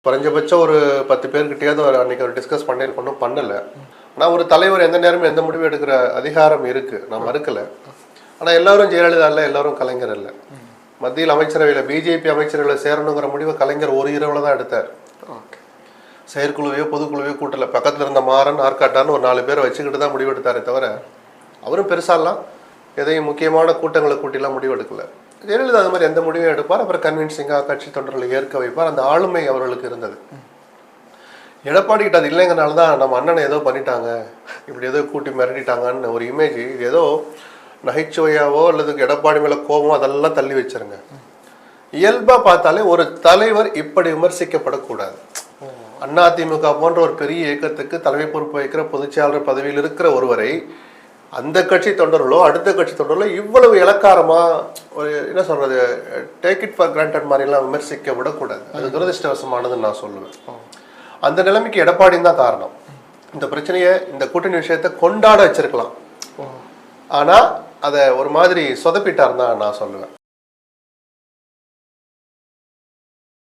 குறைஞ்சபட்சம் ஒரு 10 பேர்கிட்டயாவது அன்னைக்கு ஒரு டிஸ்கஸ் பண்ணியிருக்கணும், பண்ணல. ஆனால் ஒரு தலைவர் எந்த நேரமும் எந்த முடிவு எடுக்கிற அதிகாரம் இருக்கு, நான் மறுக்கல. ஆனால் எல்லாரும் ஜெயலலிதா இல்லை, எல்லாரும் கலைஞர் இல்லை. மத்தியில் அமைச்சரவையில் பிஜேபி அமைச்சர்களை சேரணுங்கிற முடிவை கலைஞர் ஒரு இரவுல தான் எடுத்தார். செயற்குழுவையோ பொதுக்குழுவையோ கூட்டல. பக்கத்தில் இருந்த மாறன் ஆர்காட்டான்னு ஒரு 4 பேரை வச்சுக்கிட்டு தான் முடிவு எடுத்தாரே தவிர அவரும் பெருசாலாம் எதையும் முக்கியமான கூட்டங்களை கூட்டிலாம் முடிவு எடுக்கல. ஜெயலலிதா அது மாதிரி எந்த முடிவையும் எடுப்பார். அப்புறம் கன்வின்சிங்காக கட்சி தொண்டர்களை ஏற்க வைப்பார். அந்த ஆளுமை அவர்களுக்கு இருந்தது. எடப்பாடி கிட்ட அது இல்லைங்கனால தான் நம்ம அண்ணனை ஏதோ பண்ணிட்டாங்க, இப்படி ஏதோ கூட்டி மிரட்டிட்டாங்கன்னு ஒரு இமேஜ், ஏதோ நகைச்சுவையாவோ அல்லது எடப்பாடி மேலே கோபம் அதெல்லாம் தள்ளி வச்சிருங்க. இயல்பாக பார்த்தாலே ஒரு தலைவர் இப்படி விமர்சிக்கப்படக்கூடாது. அதிமுக போன்ற ஒரு பெரிய இயக்கத்துக்கு தலைமை பொறுப்பு வைக்கிற பொதுச்செயலாளர் பதவியில் இருக்கிற ஒருவரை அந்த கட்சி தொண்டர்களோ அடுத்த கட்சி தொண்டர்களோ இவ்வளவு இலக்காரமா ஒரு என்ன சொல்றது, டேக் இட் ஃபார் கிராண்டட் மாதிரிலாம் விமர்சிக்க விடக்கூடாது. அது துரதிருஷ்டவசமானதுன்னு நான் சொல்லுவேன். அந்த நிலைமைக்கு எடப்பாடி தான் காரணம். இந்த பிரச்சனையை, இந்த கூட்டணி விஷயத்தை கொண்டாட வச்சிருக்கலாம், ஆனா அதை ஒரு மாதிரி சொதப்பிட்டார் தான் நான் சொல்லுவேன்.